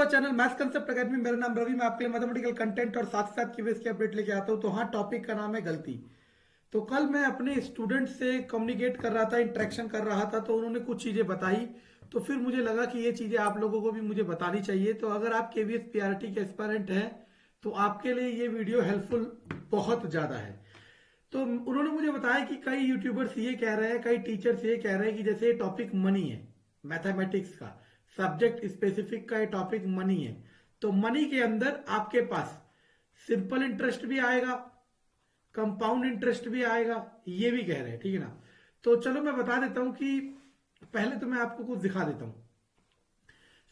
To channel maths concept academy. मेरा नाम रवि, मैं आपके लिए मैथमेटिकल कंटेंट और साथ साथ कीवर्ड्स की अपडेट लेके आता हूं। तो हाँ, टॉपिक का नाम है गलती। तो कल मैं अपने स्टूडेंट से कम्युनिकेट कर रहा था, इंटरेक्शन कर रहा था, तो उन्होंने कुछ चीज़ें बताई। तो फिर मुझे लगा कि ये चीज़ें आप लोगों को भी मुझे बतानी चाहिए। तो अगर आप केवीएस पीआरटी के एस्पायरेंट हैं तो आपके लिए ये वीडियो हेल्पफुल बहुत ज़्यादा है। तो उन्होंने मुझे बताया कि कई यूट्यूबर्स ये कह रहे हैं, कई टीचर्स ये कह रहे हैं कि जैसे ये टॉपिक मनी है, मैथमेटिक्स का सब्जेक्ट स्पेसिफिक का ये टॉपिक मनी है, तो मनी के अंदर आपके पास सिंपल इंटरेस्ट भी आएगा, कंपाउंड इंटरेस्ट भी आएगा, ये भी कह रहे हैं। ठीक है ना। तो चलो मैं बता देता हूं कि पहले तो मैं आपको कुछ दिखा देता हूं।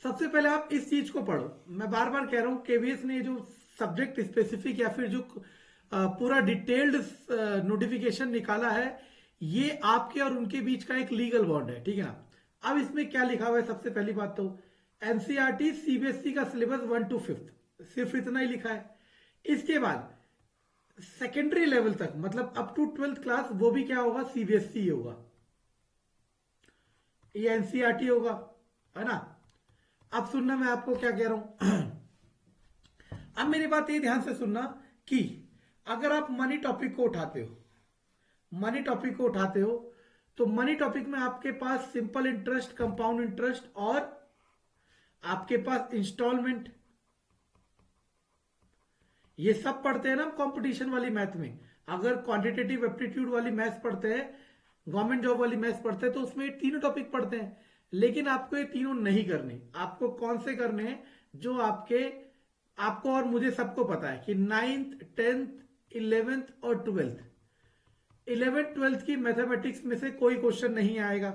सबसे पहले आप इस चीज को पढ़ो। मैं बार बार कह रहा हूं, केवीएस ने जो सब्जेक्ट स्पेसिफिक या फिर जो पूरा डिटेल्ड नोटिफिकेशन निकाला है, ये आपके और उनके बीच का एक लीगल बॉन्ड है। ठीक है ना। अब इसमें क्या लिखा हुआ है, सबसे पहली बात तो एनसीईआरटी सीबीएसई का सिलेबस 1 to 5, सिर्फ इतना ही लिखा है। इसके बाद सेकेंडरी लेवल तक, मतलब अप टू 12th क्लास, वो भी क्या होगा, सीबीएसई होगा, ये एनसीईआरटी होगा, है ना। अब सुनना मैं आपको क्या कह रहा हूं। अब मेरी बात ये ध्यान से सुनना कि अगर आप मनी टॉपिक को उठाते हो, मनी टॉपिक को उठाते हो, तो मनी टॉपिक में आपके पास सिंपल इंटरेस्ट, कंपाउंड इंटरेस्ट और आपके पास इंस्टॉलमेंट, ये सब पढ़ते हैं ना कंपटीशन वाली मैथ में। अगर क्वांटिटेटिव एप्टीट्यूड वाली मैथ्स पढ़ते हैं, गवर्नमेंट जॉब वाली मैथ्स पढ़ते हैं, तो उसमें ये तीनों टॉपिक पढ़ते हैं। लेकिन आपको ये तीनों नहीं करने। आपको कौन से करने हैं, जो आपको और मुझे सबको पता है कि 9th 10th 11th और 12th, 11th 12th की मैथमेटिक्स में से कोई क्वेश्चन नहीं आएगा।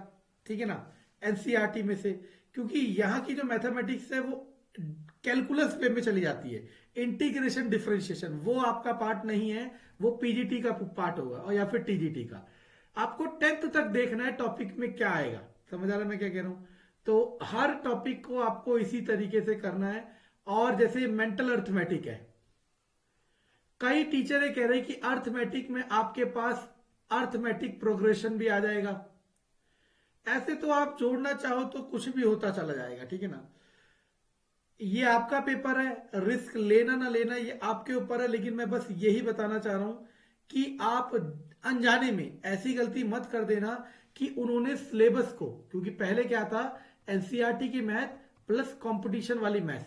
ठीक है ना, एनसीईआरटी में से, क्योंकि यहां की जो मैथमेटिक्स है वो कैलकुलस वे में चली जाती है। इंटीग्रेशन डिफरेंशिएशन वो आपका पार्ट नहीं है, वो पीजीटी का पार्ट होगा, और या फिर टीजीटी का। आपको 10th तक देखना है टॉपिक में क्या आएगा। समझ आ रहा है मैं क्या कह रहा हूं। तो हर टॉपिक को आपको इसी तरीके से करना है। और जैसे मेंटल अर्थमेटिक है, कई टीचर ये कह रहे हैं कि अर्थमेटिक में आपके पास अर्थमेटिक प्रोग्रेशन भी आ जाएगा। ऐसे तो आप जोड़ना चाहो तो कुछ भी होता चला जाएगा। ठीक है ना। ये आपका पेपर है, रिस्क लेना ना लेना ये आपके ऊपर है। लेकिन मैं बस यही बताना चाह रहा हूं कि आप अनजाने में ऐसी गलती मत कर देना कि उन्होंने सिलेबस को, क्योंकि पहले क्या था, एनसीईआरटी की मैथ प्लस कंपटीशन वाली मैथ,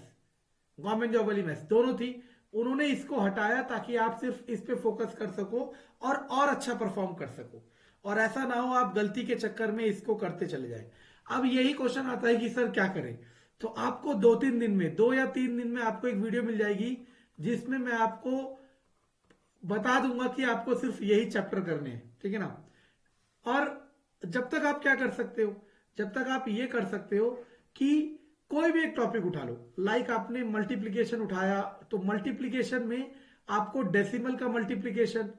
गवर्नमेंट जॉब वाली मैथ्स दोनों थी, उन्होंने इसको हटाया ताकि आप सिर्फ इस पे फोकस कर सको और अच्छा परफॉर्म कर सको। और ऐसा ना हो आप गलती के चक्कर में इसको करते चले जाए। अब यही क्वेश्चन आता है कि सर क्या करें। तो आपको 2-3 दिन में, 2 या 3 दिन में आपको एक वीडियो मिल जाएगी जिसमें मैं आपको बता दूंगा कि आपको सिर्फ यही चैप्टर करने हैं। ठीक है ना। और जब तक आप क्या कर सकते हो, जब तक आप ये कर सकते हो कि कोई भी एक टॉपिक उठा लो। लाइक आपने मल्टीप्लीकेशन उठाया, तो मल्टीप्लीकेशन में आपको डेसिमल का मल्टीप्लीकेशन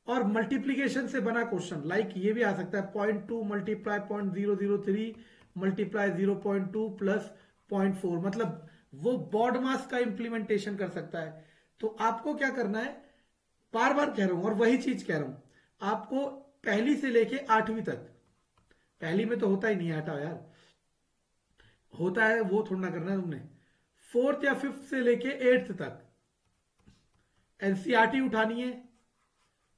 और मल्टीप्लीकेशन से बना क्वेश्चन, लाइक ये भी आ सकता है 0.2 मल्टीप्लाई 0.003 मल्टीप्लाई 0.2 प्लस 0.4, मतलब वो बॉड मास का इंप्लीमेंटेशन कर सकता है। तो आपको क्या करना है, बार बार कह रहा हूं और वही चीज कह रहा हूं, आपको पहली से लेके 8वीं तक, पहली में तो होता ही नहीं है, हटाओ यार, होता है वो थोड़ा ना करना है तुमने, 4th या 5th से लेके 8th तक एनसीईआरटी उठानी है।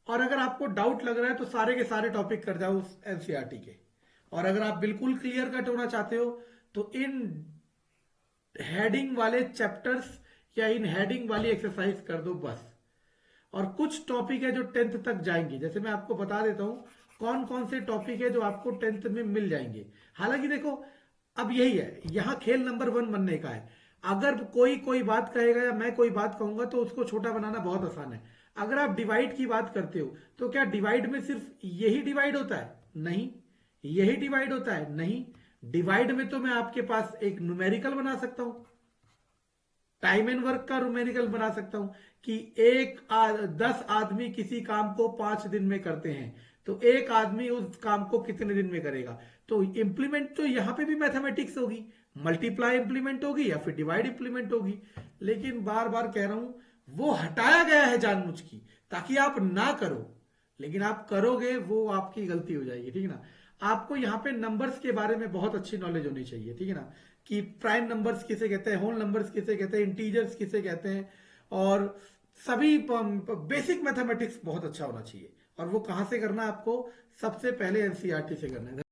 और अगर आपको डाउट लग रहा है तो सारे के सारे टॉपिक कर जाओ उस एनसीईआरटी के। और अगर आप बिल्कुल क्लियर कट होना चाहते हो तो इन हेडिंग वाले चैप्टर्स या इन हेडिंग वाली एक्सरसाइज कर दो बस। और कुछ टॉपिक है जो 10th तक जाएंगे, जैसे मैं आपको बता देता हूं कौन कौन से टॉपिक है जो आपको 10th में मिल जाएंगे। हालांकि देखो, अब यही है, यहां खेल नंबर 1 बनने का है। अगर कोई कोई बात कहेगा या मैं कोई बात कहूंगा तो उसको छोटा बनाना बहुत आसान है। अगर आप डिवाइड की बात करते हो तो क्या डिवाइड में सिर्फ यही डिवाइड होता है? नहीं। यही डिवाइड होता है? नहीं। डिवाइड में तो मैं आपके पास एक न्यूमेरिकल बना सकता हूं, टाइम एंड वर्क का न्यूमेरिकल बना सकता हूं कि 10 आदमी किसी काम को 5 दिन में करते हैं, तो एक आदमी उस काम को कितने दिन में करेगा। तो इंप्लीमेंट तो यहां पे भी मैथमेटिक्स होगी, मल्टीप्लाई इंप्लीमेंट होगी या फिर डिवाइड इंप्लीमेंट होगी। लेकिन बार बार कह रहा हूं, वो हटाया गया है जानबूझ की ताकि आप ना करो, लेकिन आप करोगे वो आपकी गलती हो जाएगी। ठीक है ना। आपको यहाँ पे नंबर्स के बारे में बहुत अच्छी नॉलेज होनी चाहिए। ठीक है ना। कि प्राइम नंबर्स किसे कहते हैं, होल नंबर्स किसे कहते हैं, इंटीजर्स किसे कहते हैं, और सभी बेसिक मैथमेटिक्स बहुत अच्छा होना चाहिए। और वो कहाँ से करना है आपको? सबसे पहले एनसीईआरटी से करना है।